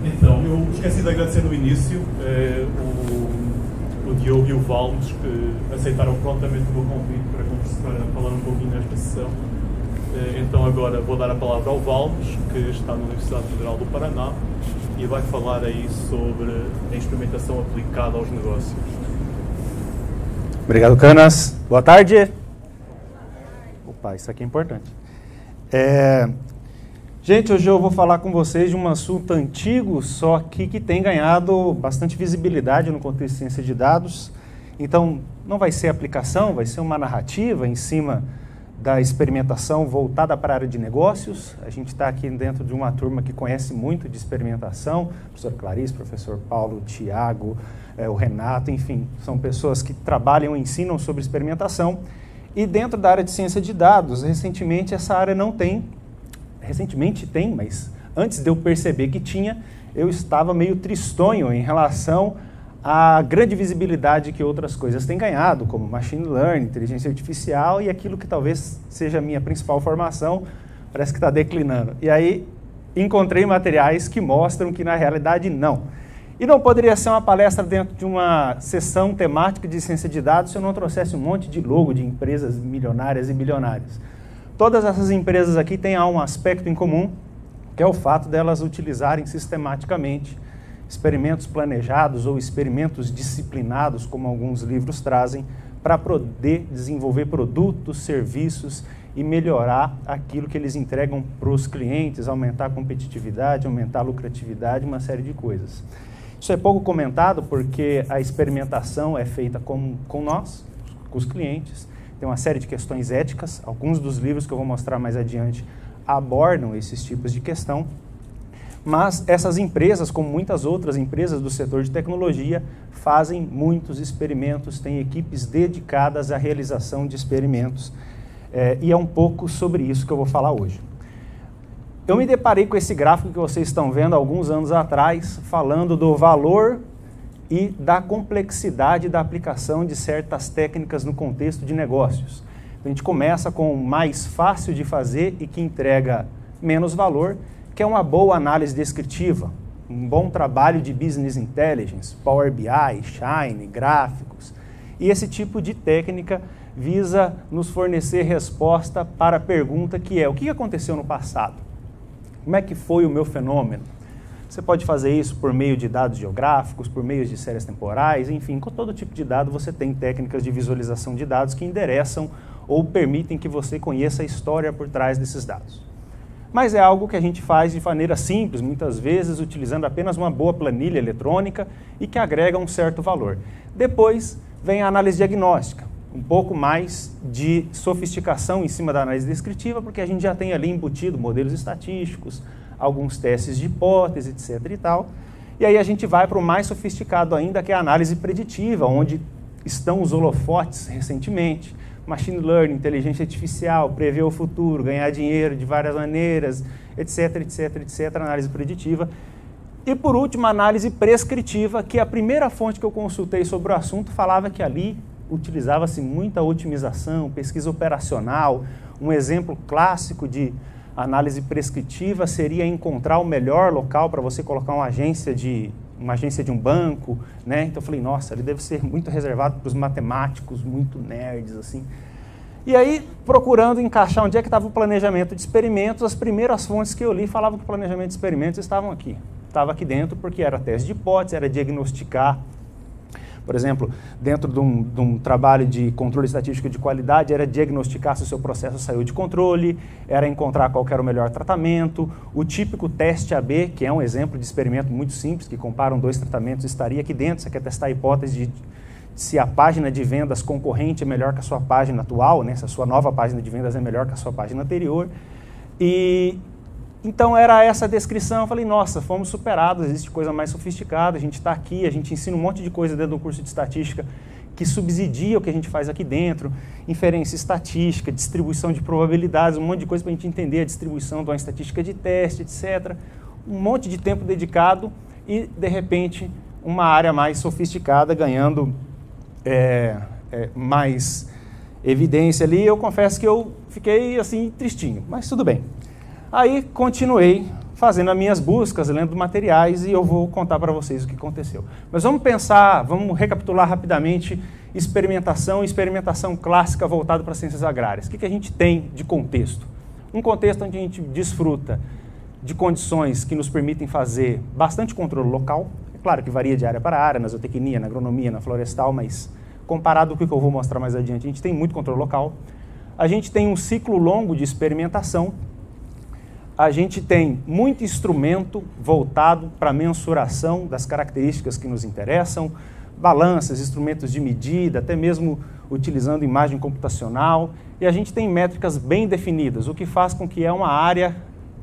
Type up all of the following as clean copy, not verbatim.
Então, eu esqueci de agradecer no início o Diogo e o Valdes, que aceitaram prontamente o meu convite para falar um pouquinho nesta sessão. Então agora vou dar a palavra ao Valdes, que está na Universidade Federal do Paraná, e vai falar aí sobre a instrumentação aplicada aos negócios. Obrigado, Canas. Boa tarde. Opa, isso aqui é importante. Gente, hoje eu vou falar com vocês de um assunto antigo, só que tem ganhado bastante visibilidade no contexto de ciência de dados. Então, não vai ser aplicação, vai ser uma narrativa em cima da experimentação voltada para a área de negócios. A gente está aqui dentro de uma turma que conhece muito de experimentação, professor Clarice, professor Paulo, Tiago, o Renato, enfim, são pessoas que trabalham e ensinam sobre experimentação. E dentro da área de ciência de dados, recentemente essa área não tem, recentemente tem, mas antes de eu perceber que tinha, eu estava meio tristonho em relação à grande visibilidade que outras coisas têm ganhado, como machine learning, inteligência artificial e aquilo que talvez seja a minha principal formação, parece que está declinando. E aí encontrei materiais que mostram que na realidade não. E não poderia ser uma palestra dentro de uma sessão temática de ciência de dados se eu não trouxesse um monte de logo de empresas milionárias e bilionárias. Todas essas empresas aqui têm um aspecto em comum, que é o fato delas utilizarem sistematicamente experimentos planejados ou experimentos disciplinados, como alguns livros trazem, para poder desenvolver produtos, serviços e melhorar aquilo que eles entregam para os clientes, aumentar a competitividade, aumentar a lucratividade, uma série de coisas. Isso é pouco comentado porque a experimentação é feita com nós, com os clientes. Tem uma série de questões éticas, alguns dos livros que eu vou mostrar mais adiante abordam esses tipos de questão, mas essas empresas, como muitas outras empresas do setor de tecnologia, fazem muitos experimentos, têm equipes dedicadas à realização de experimentos, e é um pouco sobre isso que eu vou falar hoje. Eu me deparei com esse gráfico que vocês estão vendo há alguns anos atrás, falando do valor e da complexidade da aplicação de certas técnicas no contexto de negócios. Então, a gente começa com o mais fácil de fazer e que entrega menos valor, que é uma boa análise descritiva, um bom trabalho de business intelligence, Power BI, Shine, gráficos. E esse tipo de técnica visa nos fornecer resposta para a pergunta que é: o que aconteceu no passado? Como é que foi o meu fenômeno? Você pode fazer isso por meio de dados geográficos, por meio de séries temporais, enfim, com todo tipo de dado você tem técnicas de visualização de dados que endereçam ou permitem que você conheça a história por trás desses dados. Mas é algo que a gente faz de maneira simples, muitas vezes utilizando apenas uma boa planilha eletrônica e que agrega um certo valor. Depois vem a análise diagnóstica, um pouco mais de sofisticação em cima da análise descritiva, porque a gente já tem ali embutido modelos estatísticos, alguns testes de hipótese, etc. e tal. E aí a gente vai para o mais sofisticado ainda, que é a análise preditiva, onde estão os holofotes recentemente. Machine learning, inteligência artificial, prever o futuro, ganhar dinheiro de várias maneiras, etc, etc, etc, análise preditiva. E por último, a análise prescritiva, que a primeira fonte que eu consultei sobre o assunto falava que ali utilizava-se muita otimização, pesquisa operacional. Um exemplo clássico de análise prescritiva seria encontrar o melhor local para você colocar uma agência de um banco, né? Então eu falei, nossa, ele deve ser muito reservado para os matemáticos, muito nerds, assim. E aí, procurando encaixar onde é que estava o planejamento de experimentos, as primeiras fontes que eu li falavam que o planejamento de experimentos estavam aqui. Estava aqui dentro porque era teste de hipótese, era diagnosticar. Por exemplo, dentro de um trabalho de controle estatístico de qualidade, era diagnosticar se o seu processo saiu de controle, era encontrar qual era o melhor tratamento. O típico teste AB, que é um exemplo de experimento muito simples, que comparam dois tratamentos, estaria aqui dentro. Você quer testar a hipótese de se a página de vendas concorrente é melhor que a sua página atual, né? Se a sua nova página de vendas é melhor que a sua página anterior. E então era essa a descrição. Eu falei, nossa, fomos superados, existe coisa mais sofisticada, a gente está aqui, a gente ensina um monte de coisa dentro do curso de estatística que subsidia o que a gente faz aqui dentro, inferência estatística, distribuição de probabilidades, um monte de coisa para a gente entender a distribuição de uma estatística de teste, etc. Um monte de tempo dedicado e, de repente, uma área mais sofisticada ganhando mais evidência ali. Eu confesso que eu fiquei assim tristinho, mas tudo bem. Aí continuei fazendo as minhas buscas, lendo materiais, e eu vou contar para vocês o que aconteceu. Mas vamos pensar, vamos recapitular rapidamente experimentação e experimentação clássica voltada para ciências agrárias. O que a gente tem de contexto? Um contexto onde a gente desfruta de condições que nos permitem fazer bastante controle local. É claro que varia de área para área, na zootecnia, na agronomia, na florestal, mas comparado com o que eu vou mostrar mais adiante, a gente tem muito controle local. A gente tem um ciclo longo de experimentação. A gente tem muito instrumento voltado para a mensuração das características que nos interessam, balanças, instrumentos de medida, até mesmo utilizando imagem computacional. E a gente tem métricas bem definidas, o que faz com que é uma área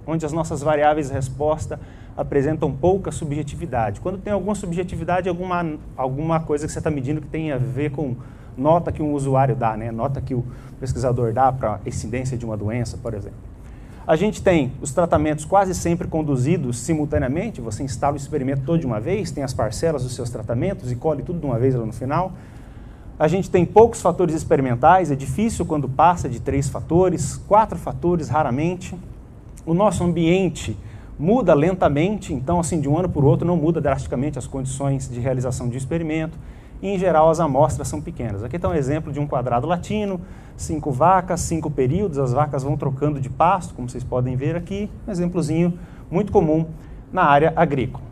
onde as nossas variáveis de resposta apresentam pouca subjetividade. Quando tem alguma subjetividade, alguma coisa que você está medindo que tem a ver com nota que um usuário dá, né? Nota que o pesquisador dá para a incidência de uma doença, por exemplo. A gente tem os tratamentos quase sempre conduzidos simultaneamente, você instala o experimento todo de uma vez, tem as parcelas dos seus tratamentos e colhe tudo de uma vez lá no final. A gente tem poucos fatores experimentais, é difícil quando passa de 3 fatores, 4 fatores raramente. O nosso ambiente muda lentamente, então assim de um ano para o outro não muda drasticamente as condições de realização de experimento. E, em geral, as amostras são pequenas. Aqui está um exemplo de um quadrado latino, 5 vacas, 5 períodos, as vacas vão trocando de pasto, como vocês podem ver aqui, um exemplozinho muito comum na área agrícola.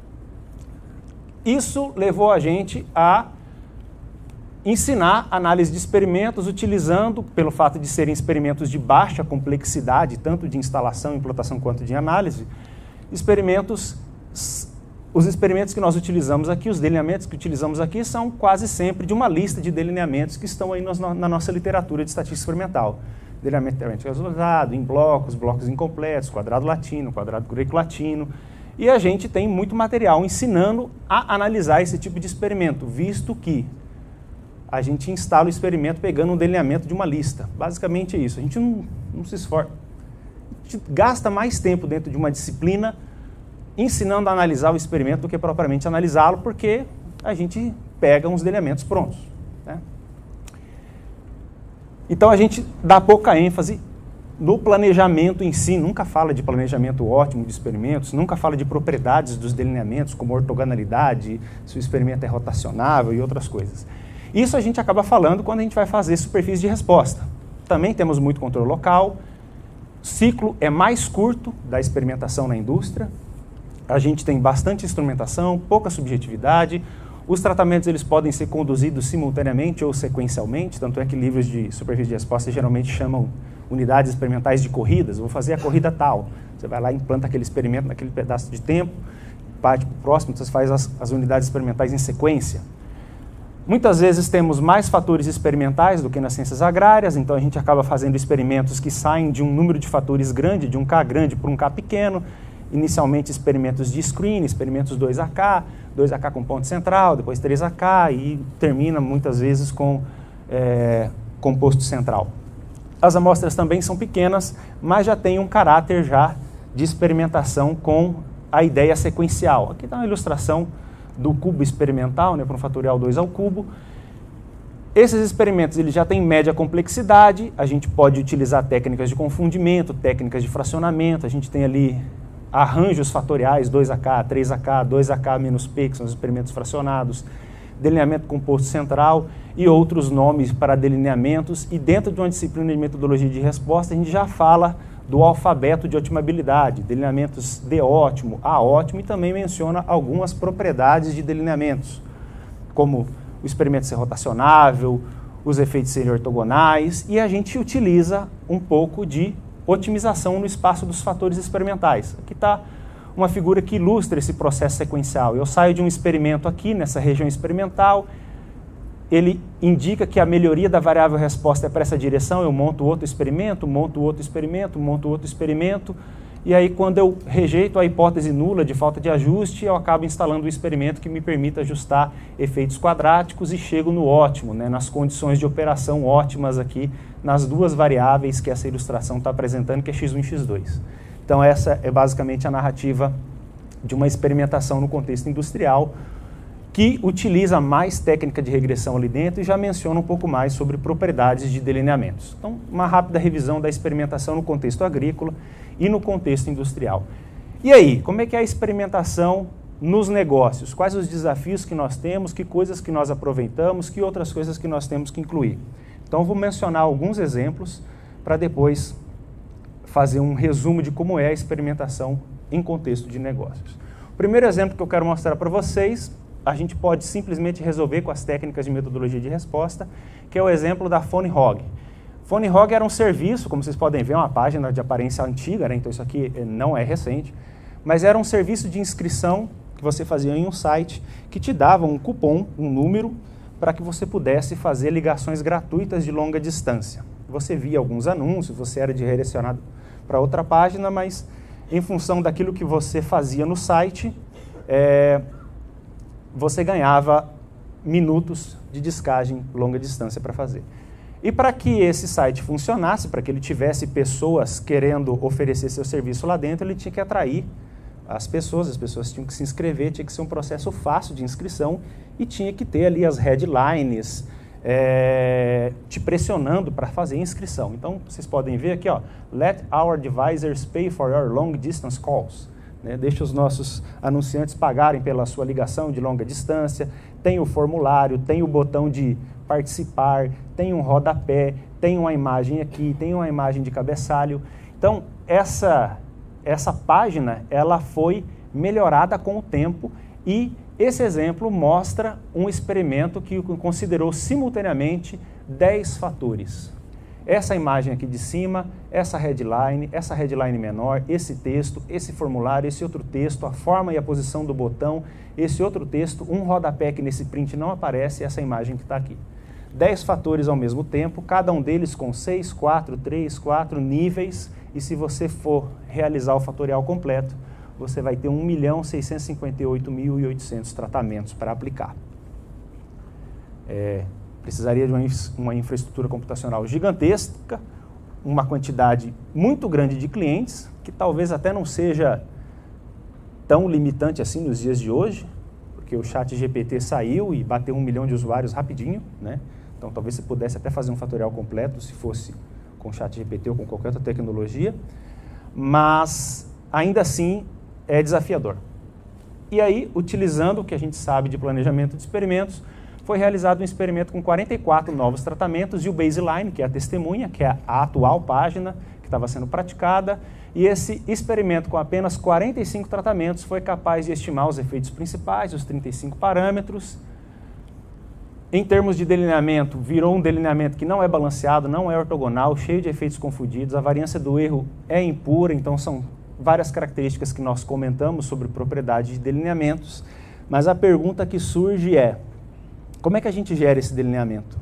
Isso levou a gente a ensinar análise de experimentos utilizando, pelo fato de serem experimentos de baixa complexidade, tanto de instalação, implantação quanto de análise, os experimentos que nós utilizamos aqui, os delineamentos que utilizamos aqui, são quase sempre de uma lista de delineamentos que estão aí na nossa literatura de estatística experimental. Delineamento resultado, em blocos, blocos incompletos, quadrado latino, quadrado greco-latino. E a gente tem muito material ensinando a analisar esse tipo de experimento, visto que a gente instala o experimento pegando um delineamento de uma lista. Basicamente é isso. A gente não se esforça. A gente gasta mais tempo dentro de uma disciplina ensinando a analisar o experimento do que propriamente analisá-lo, porque a gente pega uns delineamentos prontos, né? Então a gente dá pouca ênfase no planejamento em si, nunca fala de planejamento ótimo de experimentos, nunca fala de propriedades dos delineamentos, como ortogonalidade, se o experimento é rotacionável e outras coisas. Isso a gente acaba falando quando a gente vai fazer superfície de resposta. Também temos muito controle local, o ciclo é mais curto da experimentação na indústria, a gente tem bastante instrumentação, pouca subjetividade, os tratamentos eles podem ser conduzidos simultaneamente ou sequencialmente, tanto é que livros de superfície de resposta geralmente chamam unidades experimentais de corridas, vou fazer a corrida tal, você vai lá e implanta aquele experimento naquele pedaço de tempo, parte para o próximo, você faz as unidades experimentais em sequência. Muitas vezes temos mais fatores experimentais do que nas ciências agrárias, então a gente acaba fazendo experimentos que saem de um número de fatores grande, de um K grande para um K pequeno, inicialmente experimentos de screen, experimentos 2AK, 2AK com ponto central, depois 3AK e termina muitas vezes com composto central. As amostras também são pequenas, mas já tem um caráter já de experimentação com a ideia sequencial. Aqui está uma ilustração do cubo experimental, né, para um fatorial 2 ao cubo. Esses experimentos eles já têm média complexidade, a gente pode utilizar técnicas de confundimento, técnicas de fracionamento, a gente tem ali arranjos fatoriais, 2AK, 3AK, 2AK menos P, que são os experimentos fracionados, delineamento composto central e outros nomes para delineamentos. E dentro de uma disciplina de metodologia de resposta, a gente já fala do alfabeto de otimabilidade, delineamentos D ótimo, A ótimo, e também menciona algumas propriedades de delineamentos, como o experimento ser rotacionável, os efeitos serem ortogonais, e a gente utiliza um pouco de otimização no espaço dos fatores experimentais. Aqui está uma figura que ilustra esse processo sequencial. Eu saio de um experimento aqui, nessa região experimental, ele indica que a melhoria da variável resposta é para essa direção, eu monto outro experimento, monto outro experimento, monto outro experimento, e aí quando eu rejeito a hipótese nula de falta de ajuste, eu acabo instalando um experimento que me permita ajustar efeitos quadráticos e chego no ótimo, né, nas condições de operação ótimas aqui, nas duas variáveis que essa ilustração está apresentando, que é x1 e x2. Então essa é basicamente a narrativa de uma experimentação no contexto industrial, que utiliza mais técnica de regressão ali dentro e já menciona um pouco mais sobre propriedades de delineamentos. Então, uma rápida revisão da experimentação no contexto agrícola e no contexto industrial. E aí, como é que é a experimentação nos negócios? Quais os desafios que nós temos, que coisas que nós aproveitamos, que outras coisas que nós temos que incluir? Então, eu vou mencionar alguns exemplos para depois fazer um resumo de como é a experimentação em contexto de negócios. O primeiro exemplo que eu quero mostrar para vocês, a gente pode simplesmente resolver com as técnicas de metodologia de resposta, que é o exemplo da PhoneHog. PhoneHog era um serviço, como vocês podem ver, uma página de aparência antiga, né? Então isso aqui não é recente, mas era um serviço de inscrição que você fazia em um site que te dava um cupom, um número, para que você pudesse fazer ligações gratuitas de longa distância. Você via alguns anúncios, você era redirecionado para outra página, mas em função daquilo que você fazia no site, você ganhava minutos de descagem longa distância para fazer. E para que esse site funcionasse, para que ele tivesse pessoas querendo oferecer seu serviço lá dentro, ele tinha que atrair as pessoas tinham que se inscrever, tinha que ser um processo fácil de inscrição e tinha que ter ali as headlines te pressionando para fazer a inscrição. Então, vocês podem ver aqui, ó, let our advisors pay for your long distance calls. Né? Deixa os nossos anunciantes pagarem pela sua ligação de longa distância, tem o formulário, tem o botão de participar, tem um rodapé, tem uma imagem aqui, tem uma imagem de cabeçalho. Então, essa página ela foi melhorada com o tempo e esse exemplo mostra um experimento que considerou simultaneamente 10 fatores. Essa imagem aqui de cima, essa headline menor, esse texto, esse formulário, esse outro texto, a forma e a posição do botão, esse outro texto, um rodapé que nesse print não aparece, essa imagem que está aqui. 10 fatores ao mesmo tempo, cada um deles com 6, 4, 3, 4 níveis, e se você for realizar o fatorial completo, você vai ter 1.658.800 tratamentos para aplicar. Precisaria de uma infraestrutura computacional gigantesca, uma quantidade muito grande de clientes, que talvez até não seja tão limitante assim nos dias de hoje, porque o ChatGPT saiu e bateu 1 milhão de usuários rapidinho, né? Então talvez você pudesse até fazer um fatorial completo se fosse com o ChatGPT ou com qualquer outra tecnologia, mas ainda assim é desafiador. E aí, utilizando o que a gente sabe de planejamento de experimentos, foi realizado um experimento com 44 novos tratamentos e o baseline, que é a testemunha, que é a atual página que estava sendo praticada, e esse experimento com apenas 45 tratamentos foi capaz de estimar os efeitos principais, os 35 parâmetros. Em termos de delineamento, virou um delineamento que não é balanceado, não é ortogonal, cheio de efeitos confundidos, a variância do erro é impura, então são várias características que nós comentamos sobre propriedade de delineamentos, mas a pergunta que surge é, como é que a gente gera esse delineamento?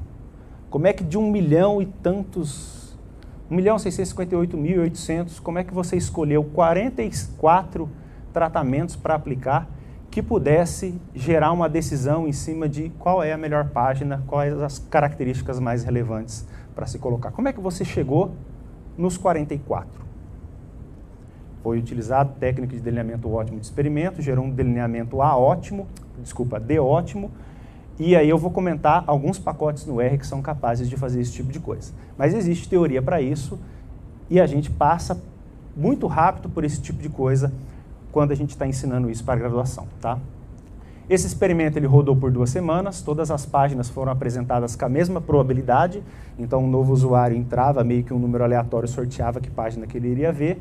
Como é que de 1.658.800, como é que você escolheu 44 tratamentos para aplicar que pudesse gerar uma decisão em cima de qual é a melhor página, quais as características mais relevantes para se colocar? Como é que você chegou nos 44? Foi utilizado técnica de delineamento ótimo de experimento, gerou um delineamento D ótimo, e aí eu vou comentar alguns pacotes no R que são capazes de fazer esse tipo de coisa. Mas existe teoria para isso e a gente passa muito rápido por esse tipo de coisa quando a gente está ensinando isso para a graduação, tá? Esse experimento ele rodou por 2 semanas, todas as páginas foram apresentadas com a mesma probabilidade, então um novo usuário entrava, meio que um número aleatório sorteava que página que ele iria ver,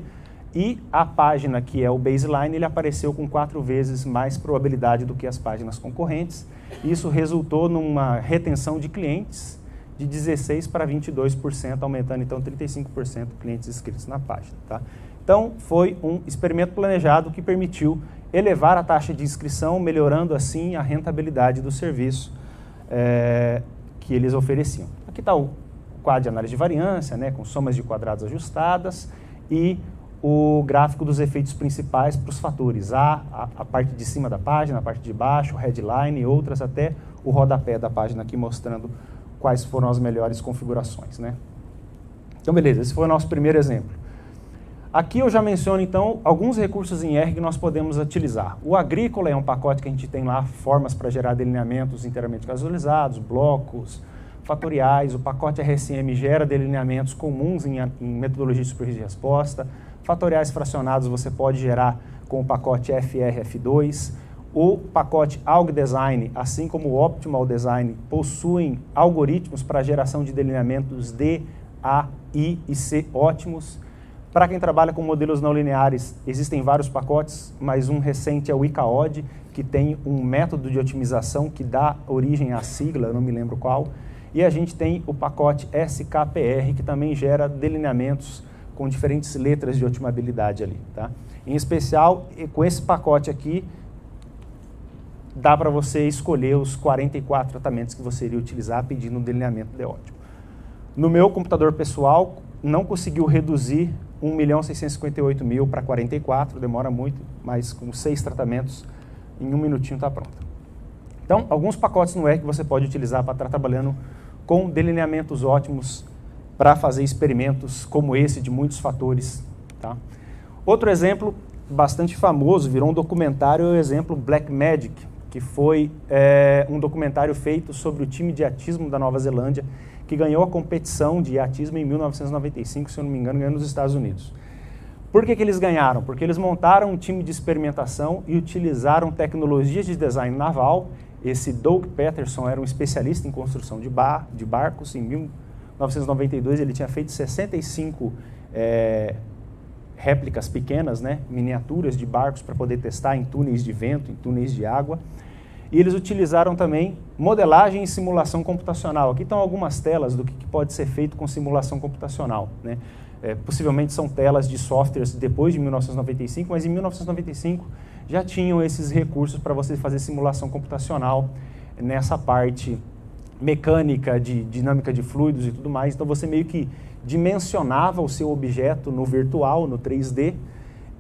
e a página que é o baseline, ele apareceu com 4 vezes mais probabilidade do que as páginas concorrentes. Isso resultou numa retenção de clientes de 16% para 22%, aumentando então 35% de clientes inscritos na página, tá? Então, foi um experimento planejado que permitiu elevar a taxa de inscrição, melhorando assim a rentabilidade do serviço que eles ofereciam. Aqui está o quadro de análise de variância, né, com somas de quadrados ajustadas e o gráfico dos efeitos principais para os fatores, a parte de cima da página, a parte de baixo, o headline e outras, até o rodapé da página aqui mostrando quais foram as melhores configurações, né? Então, beleza, esse foi o nosso primeiro exemplo. Aqui eu já menciono, então, alguns recursos em R que nós podemos utilizar. O agrícola é um pacote que a gente tem lá, formas para gerar delineamentos inteiramente casualizados, blocos, fatoriais. O pacote RSM gera delineamentos comuns em metodologia de superfície de resposta. Fatoriais fracionados você pode gerar com o pacote FR-F2. O pacote Alg Design, assim como o Optimal Design, possuem algoritmos para geração de delineamentos D, A, I e C ótimos. Para quem trabalha com modelos não lineares, existem vários pacotes, mas um recente é o ICAOD, que tem um método de otimização que dá origem à sigla, eu não me lembro qual. E a gente tem o pacote SKPR, que também gera delineamentos com diferentes letras de otimabilidade ali. Tá? Em especial, com esse pacote aqui, dá para você escolher os 44 tratamentos que você iria utilizar pedindo um delineamento de ótimo. No meu computador pessoal, não conseguiu reduzir 1.658.000 para 44, demora muito, mas com 6 tratamentos, em 1 minutinho está pronto. Então, alguns pacotes no R que você pode utilizar para estar trabalhando com delineamentos ótimos para fazer experimentos como esse de muitos fatores. Tá? Outro exemplo bastante famoso, virou um documentário, é o exemplo Blackmagic, que foi um documentário feito sobre o time de iatismo da Nova Zelândia, que ganhou a competição de iatismo em 1995, se eu não me engano, ganhou nos Estados Unidos. Por que eles ganharam? Porque eles montaram um time de experimentação e utilizaram tecnologias de design naval. Esse Doug Peterson era um especialista em construção de barcos. Em 1992 ele tinha feito 65 réplicas pequenas, né, miniaturas de barcos para poder testar em túneis de vento, em túneis de água. E eles utilizaram também modelagem e simulação computacional. Aqui estão algumas telas do que pode ser feito com simulação computacional. Né? Possivelmente são telas de softwares depois de 1995, mas em 1995 já tinham esses recursos para você fazer simulação computacional nessa parte mecânica, de dinâmica de fluidos e tudo mais. Então você meio que dimensionava o seu objeto no virtual, no 3D,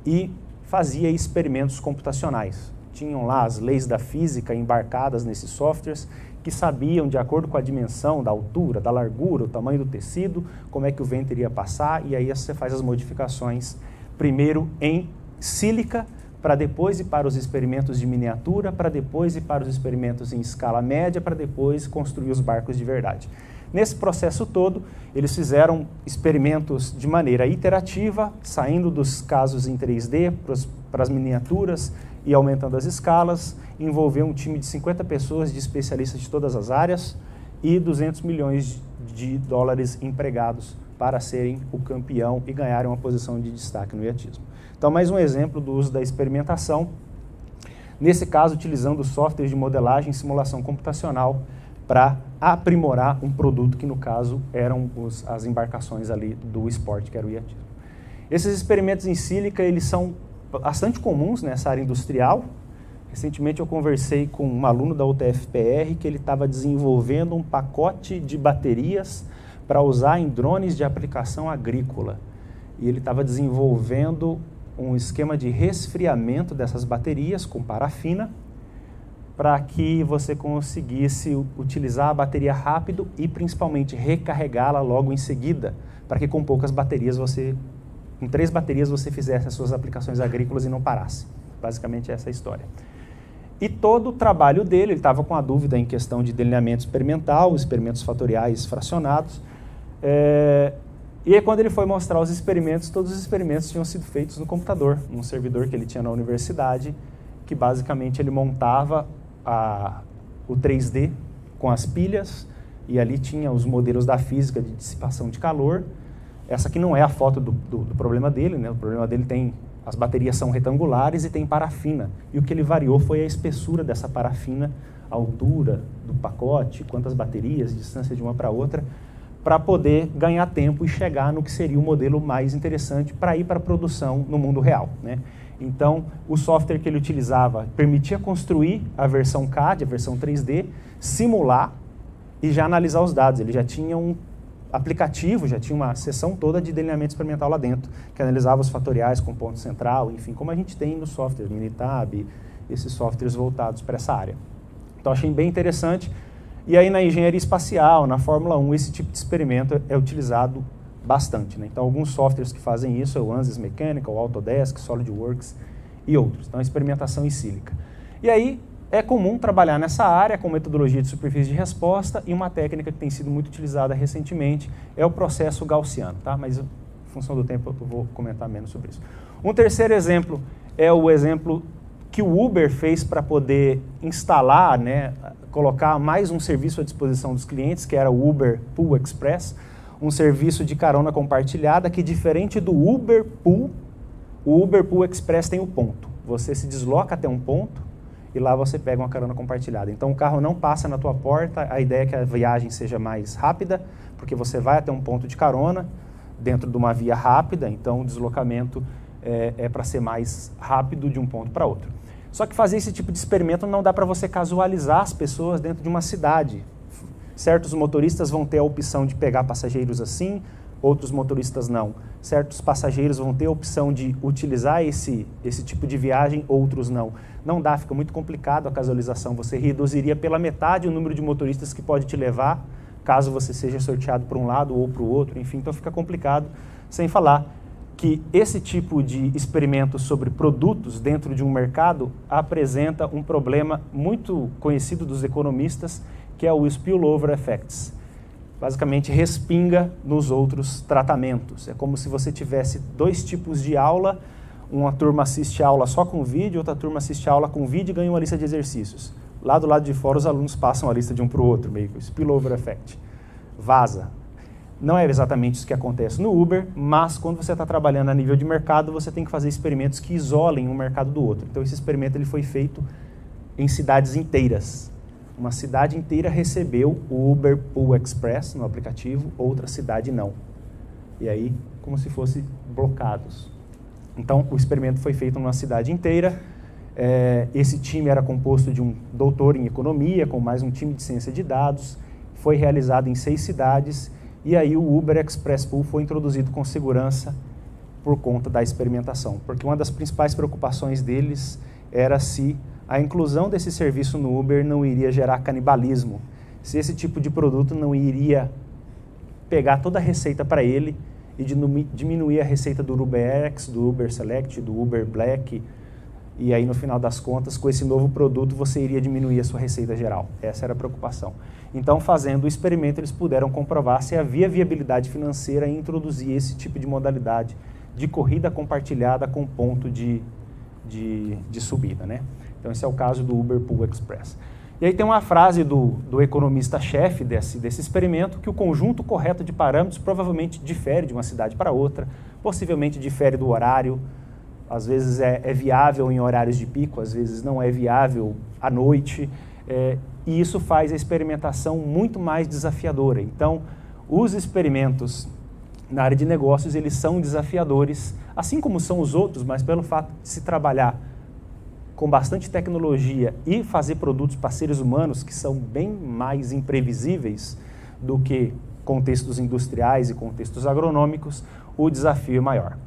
e fazia experimentos computacionais. Tinham lá as leis da física embarcadas nesses softwares, que sabiam, de acordo com a dimensão, da altura, da largura, o tamanho do tecido, como é que o vento iria passar, e aí você faz as modificações, primeiro em sílica, para depois ir para os experimentos de miniatura, para depois ir para os experimentos em escala média, para depois construir os barcos de verdade. Nesse processo todo, eles fizeram experimentos de maneira iterativa, saindo dos casos em 3D para as miniaturas e aumentando as escalas, envolveu um time de 50 pessoas, de especialistas de todas as áreas, e 200 milhões de dólares empregados para serem o campeão e ganharem uma posição de destaque no iatismo. Então, mais um exemplo do uso da experimentação, nesse caso, utilizando softwares de modelagem e simulação computacional para aprimorar um produto que, no caso, eram as embarcações ali do esporte, que era o iatismo. Esses experimentos em sílica, eles são bastante comuns nessa área industrial. Recentemente eu conversei com um aluno da UTFPR que ele estava desenvolvendo um pacote de baterias para usar em drones de aplicação agrícola. E ele estava desenvolvendo um esquema de resfriamento dessas baterias com parafina para que você conseguisse utilizar a bateria rápido e principalmente recarregá-la logo em seguida, para que com poucas baterias com 3 baterias você fizesse as suas aplicações agrícolas e não parasse. Basicamente essa é a história. E todo o trabalho dele, ele estava com a dúvida em questão de delineamento experimental, experimentos fatoriais fracionados, e aí, quando ele foi mostrar os experimentos, todos os experimentos tinham sido feitos no computador, num servidor que ele tinha na universidade, que basicamente ele montava o 3D com as pilhas, e ali tinha os modelos da física de dissipação de calor. Essa aqui não é a foto do problema dele, né? O problema dele as baterias são retangulares e tem parafina. E o que ele variou foi a espessura dessa parafina, a altura do pacote, quantas baterias, distância de uma para outra, para poder ganhar tempo e chegar no que seria o modelo mais interessante para ir para a produção no mundo real, né? Então, o software que ele utilizava permitia construir a versão CAD, a versão 3D, simular e já analisar os dados. Ele já tinha um aplicativo, já tinha uma seção toda de delineamento experimental lá dentro, que analisava os fatoriais com ponto central, enfim, como a gente tem no software, Minitab, esses softwares voltados para essa área. Então, achei bem interessante. E aí, na engenharia espacial, na Fórmula 1, esse tipo de experimento é utilizado bastante, né? Então, alguns softwares que fazem isso é o ANSYS Mechanical, Autodesk, SolidWorks e outros. Então, experimentação em sílica. E aí, é comum trabalhar nessa área com metodologia de superfície de resposta, e uma técnica que tem sido muito utilizada recentemente é o processo gaussiano, tá? Mas, em função do tempo, eu vou comentar menos sobre isso. Um terceiro exemplo é o exemplo que o Uber fez para poder instalar, né, colocar mais um serviço à disposição dos clientes, que era o Uber Pool Express, um serviço de carona compartilhada que, diferente do Uber Pool, o Uber Pool Express tem o ponto. Você se desloca até um ponto e lá você pega uma carona compartilhada. Então o carro não passa na tua porta, a ideia é que a viagem seja mais rápida, porque você vai até um ponto de carona, dentro de uma via rápida, então o deslocamento é para ser mais rápido de um ponto para outro. Só que fazer esse tipo de experimento não dá para você casualizar as pessoas dentro de uma cidade. Certos motoristas vão ter a opção de pegar passageiros assim, outros motoristas não. Certos passageiros vão ter a opção de utilizar esse tipo de viagem, outros não. Não dá, fica muito complicado a casualização. Você reduziria pela metade o número de motoristas que pode te levar, caso você seja sorteado para um lado ou para o outro, enfim, então fica complicado, sem falar que esse tipo de experimento sobre produtos dentro de um mercado apresenta um problema muito conhecido dos economistas, que é o spillover effects. Basicamente, respinga nos outros tratamentos. É como se você tivesse dois tipos de aula, uma turma assiste a aula só com vídeo, outra turma assiste a aula com vídeo e ganha uma lista de exercícios. Lá do lado de fora, os alunos passam a lista de um para o outro, meio que o spillover effect. Vaza. Não é exatamente isso que acontece no Uber, mas quando você está trabalhando a nível de mercado, você tem que fazer experimentos que isolem um mercado do outro. Então, esse experimento ele foi feito em cidades inteiras. Uma cidade inteira recebeu o Uber Pool Express no aplicativo, outra cidade não. E aí, como se fossem blocados. Então, o experimento foi feito numa cidade inteira. Esse time era composto de um doutor em economia, com mais um time de ciência de dados. Foi realizado em 6 cidades. E aí, o Uber Express Pool foi introduzido com segurança por conta da experimentação. Porque uma das principais preocupações deles era se a inclusão desse serviço no Uber não iria gerar canibalismo, se esse tipo de produto não iria pegar toda a receita para ele e diminuir a receita do UberX, do Uber Select, do Uber Black, e aí no final das contas, com esse novo produto, você iria diminuir a sua receita geral. Essa era a preocupação. Então, fazendo o experimento, eles puderam comprovar se havia viabilidade financeira em introduzir esse tipo de modalidade de corrida compartilhada com ponto de subida, né? Então, esse é o caso do Uber Pool Express. E aí tem uma frase do economista-chefe desse experimento, que o conjunto correto de parâmetros provavelmente difere de uma cidade para outra, possivelmente difere do horário, às vezes é viável em horários de pico, às vezes não é viável à noite, e isso faz a experimentação muito mais desafiadora. Então, os experimentos na área de negócios, eles são desafiadores, assim como são os outros, mas pelo fato de se trabalhar com bastante tecnologia e fazer produtos para seres humanos que são bem mais imprevisíveis do que contextos industriais e contextos agronômicos, o desafio é maior.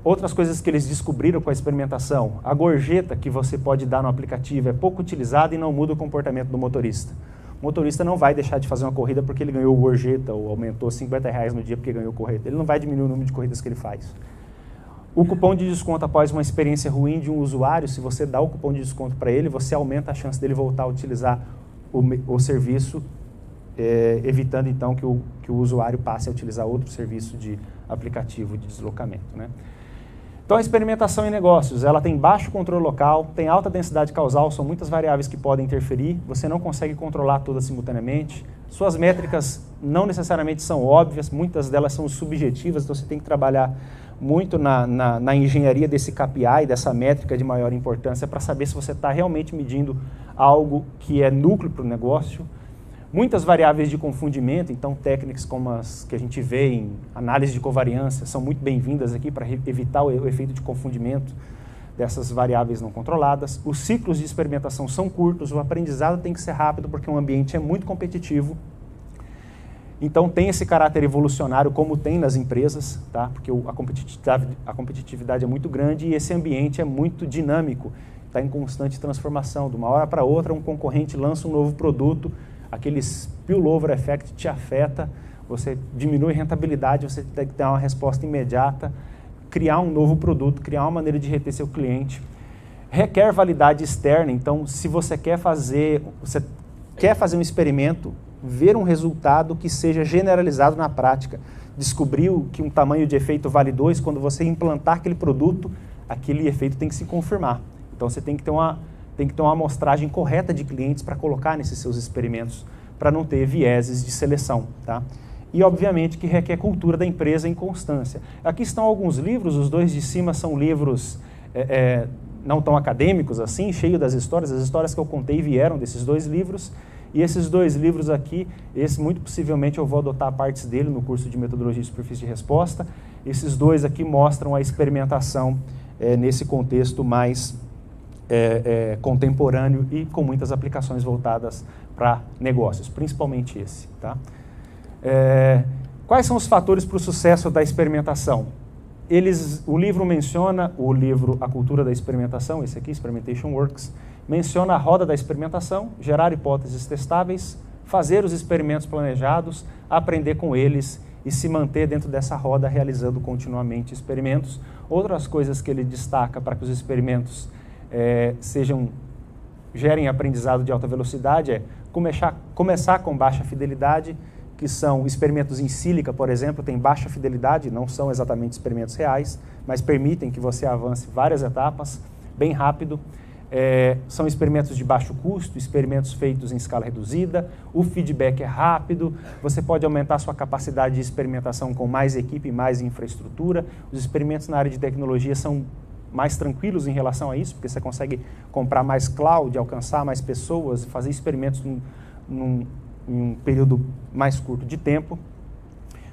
Outras coisas que eles descobriram com a experimentação: a gorjeta que você pode dar no aplicativo é pouco utilizada e não muda o comportamento do motorista. O motorista não vai deixar de fazer uma corrida porque ele ganhou gorjeta ou aumentou R$50 no dia porque ganhou corrida. Ele não vai diminuir o número de corridas que ele faz. O cupom de desconto após uma experiência ruim de um usuário, se você dá o cupom de desconto para ele, você aumenta a chance dele voltar a utilizar o serviço, evitando então que o usuário passe a utilizar outro serviço de aplicativo de deslocamento, né? Então, a experimentação em negócios, ela tem baixo controle local, tem alta densidade causal, são muitas variáveis que podem interferir, você não consegue controlar todas simultaneamente, suas métricas não necessariamente são óbvias, muitas delas são subjetivas, então você tem que trabalhar muito na engenharia desse KPI, dessa métrica de maior importância, para saber se você está realmente medindo algo que é núcleo para o negócio. Muitas variáveis de confundimento, então técnicas como as que a gente vê em análise de covariância são muito bem-vindas aqui para evitar o efeito de confundimento dessas variáveis não controladas. Os ciclos de experimentação são curtos, o aprendizado tem que ser rápido porque o ambiente é muito competitivo. Então tem esse caráter evolucionário como tem nas empresas, tá? Porque a competitividade é muito grande e esse ambiente é muito dinâmico, está em constante transformação. De uma hora para outra um concorrente lança um novo produto, aquele spillover effect te afeta, você diminui a rentabilidade, você tem que dar uma resposta imediata, criar um novo produto, criar uma maneira de reter seu cliente. Requer validade externa, então se você quer fazer um experimento, ver um resultado que seja generalizado na prática. Descobriu que um tamanho de efeito vale 2, quando você implantar aquele produto, aquele efeito tem que se confirmar. Então você tem que ter uma amostragem correta de clientes para colocar nesses seus experimentos, para não ter vieses de seleção, tá? E, obviamente, que requer cultura da empresa em constância. Aqui estão alguns livros, os dois de cima são livros não tão acadêmicos assim, cheios das histórias. As histórias que eu contei vieram desses dois livros. E esses dois livros aqui, esse muito possivelmente eu vou adotar partes dele no curso de Metodologia de Superfície de Resposta. Esses dois aqui mostram a experimentação nesse contexto mais contemporâneo e com muitas aplicações voltadas para negócios, principalmente esse, tá? Quais são os fatores para o sucesso da experimentação? O livro menciona, A Cultura da Experimentação, esse aqui, Experimentation Works, menciona a roda da experimentação, gerar hipóteses testáveis, fazer os experimentos planejados, aprender com eles e se manter dentro dessa roda realizando continuamente experimentos. Outras coisas que ele destaca para que os experimentos gerem aprendizado de alta velocidade é começar com baixa fidelidade, que são experimentos em sílica, por exemplo, tem baixa fidelidade, não são exatamente experimentos reais, mas permitem que você avance várias etapas bem rápido. São experimentos de baixo custo, experimentos feitos em escala reduzida, o feedback é rápido, você pode aumentar sua capacidade de experimentação com mais equipe e mais infraestrutura. Os experimentos na área de tecnologia são mais tranquilos em relação a isso, porque você consegue comprar mais cloud, alcançar mais pessoas, fazer experimentos em um período mais curto de tempo.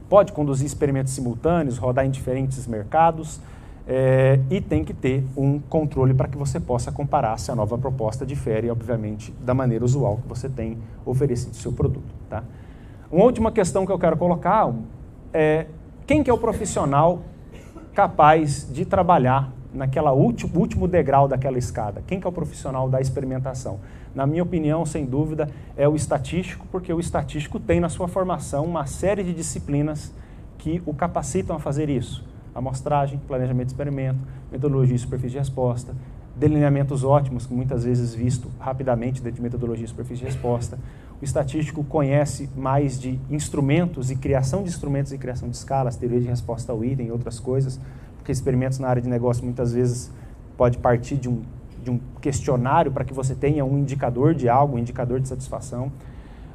Pode conduzir experimentos simultâneos, rodar em diferentes mercados e tem que ter um controle para que você possa comparar se a nova proposta difere, obviamente, da maneira usual que você tem oferecido o seu produto, tá? Uma última questão que eu quero colocar é quem que é o profissional capaz de trabalhar naquela último degrau daquela escada? Quem que é o profissional da experimentação? Na minha opinião, sem dúvida, é o estatístico, porque o estatístico tem na sua formação uma série de disciplinas que o capacitam a fazer isso. Amostragem, planejamento de experimento, metodologia e superfície de resposta, delineamentos ótimos, que muitas vezes visto rapidamente dentro de metodologia e superfície de resposta. O estatístico conhece mais de instrumentos e criação de instrumentos e criação de escalas, teoria de resposta ao item e outras coisas, porque experimentos na área de negócio muitas vezes pode partir de um questionário para que você tenha um indicador de algo, um indicador de satisfação,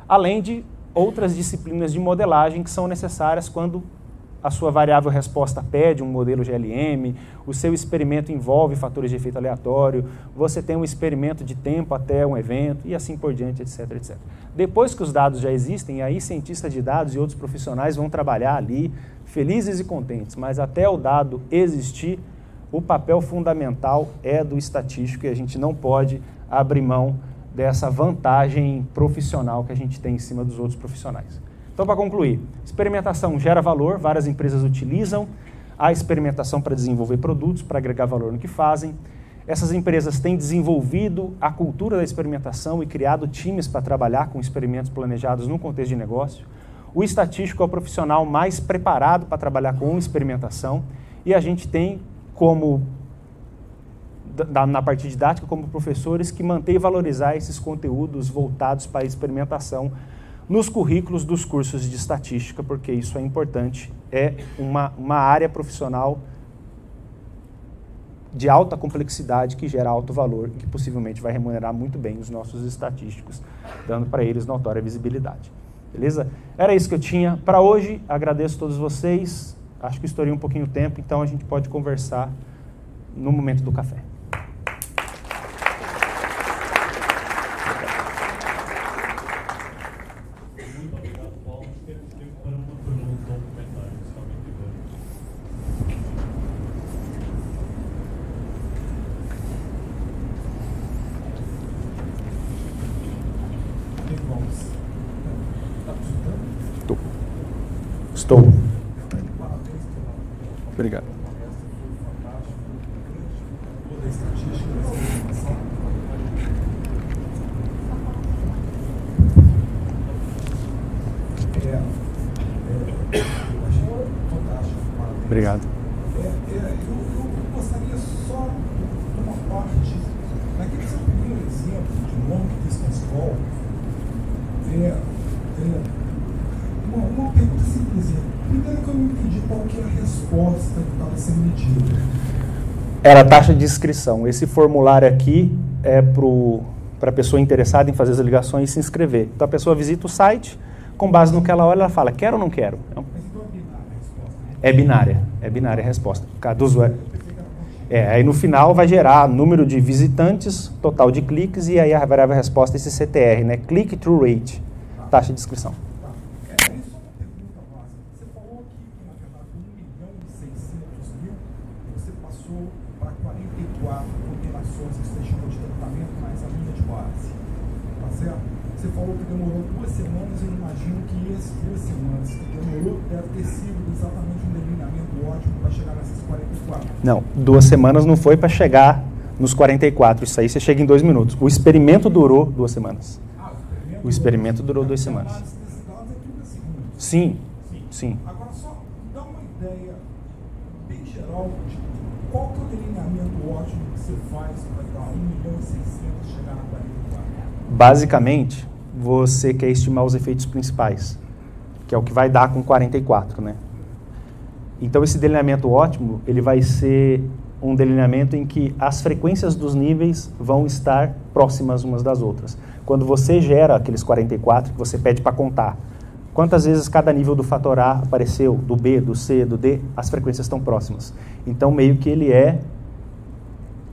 além de outras disciplinas de modelagem que são necessárias quando a sua variável resposta pede um modelo GLM, o seu experimento envolve fatores de efeito aleatório, você tem um experimento de tempo até um evento e assim por diante, etc, etc. Depois que os dados já existem, aí cientistas de dados e outros profissionais vão trabalhar ali felizes e contentes, mas até o dado existir, o papel fundamental é do estatístico e a gente não pode abrir mão dessa vantagem profissional que a gente tem em cima dos outros profissionais. Então, para concluir, experimentação gera valor, várias empresas utilizam a experimentação para desenvolver produtos, para agregar valor no que fazem. Essas empresas têm desenvolvido a cultura da experimentação e criado times para trabalhar com experimentos planejados no contexto de negócio. O estatístico é o profissional mais preparado para trabalhar com experimentação e a gente tem na parte didática como professores que mantêm e valorizar esses conteúdos voltados para a experimentação nos currículos dos cursos de estatística, porque isso é importante, é uma área profissional de alta complexidade que gera alto valor e que possivelmente vai remunerar muito bem os nossos estatísticos, dando para eles notória visibilidade. Beleza? Era isso que eu tinha para hoje, agradeço a todos vocês, acho que estourei um pouquinho o tempo, então a gente pode conversar no momento do café. Estou. Obrigado. Obrigado. Eu gostaria só de uma parte, naquele seu primeiro exemplo de nome que fiz com a escola, uma pergunta simples. Primeiro que eu não entendi qual que é a resposta que estava sendo medida. Era a taxa de inscrição. Esse formulário aqui é para a pessoa interessada em fazer as ligações se inscrever. Então a pessoa visita o site, com base no que ela olha, ela fala, quero ou não quero? Mas então é binária a resposta, né? É binária a resposta. Cada usuário. Aí no final vai gerar número de visitantes, total de cliques, e aí a variável resposta é esse CTR, né? Click-through rate, taxa de inscrição. Tá. Aí só uma pergunta básica. Você falou que, na verdade, 1.600.000, você passou para 44 combinações que você chamou de tratamento, mais a linha de base. Tá certo? Você falou que demorou 2 semanas, eu imagino que essas 2 semanas que demorou deve ter sido exatamente um delineamento ótimo para chegar nessas 44. Não, 2 semanas não foi para chegar nos 44, isso aí você chega em 2 minutos. O experimento durou 2 semanas. O experimento durou 2 semanas. A análise desses dados é 30 segundos. Sim, sim. Agora só dá uma ideia bem geral de qual que é o delineamento ótimo que você faz para 1.600.000 chegar na 44. Basicamente, você quer estimar os efeitos principais, que é o que vai dar com 44, né? Então, esse delineamento ótimo, ele vai ser um delineamento em que as frequências dos níveis vão estar próximas umas das outras. Quando você gera aqueles 44, que você pede para contar, quantas vezes cada nível do fator A apareceu, do B, do C, do D, as frequências estão próximas. Então, meio que ele é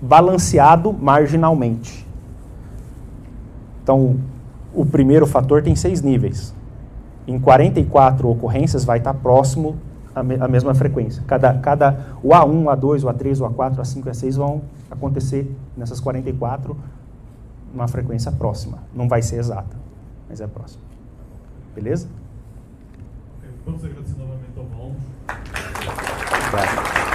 balanceado marginalmente. Então, o primeiro fator tem 6 níveis. Em 44 ocorrências vai estar próximo a mesma frequência. O A1, o A2, o A3, o A4, o A5 e o A6 vão acontecer nessas 44 uma frequência próxima. Não vai ser exata, mas é próxima. Beleza? Vamos agradecer novamente ao Valmos. Claro.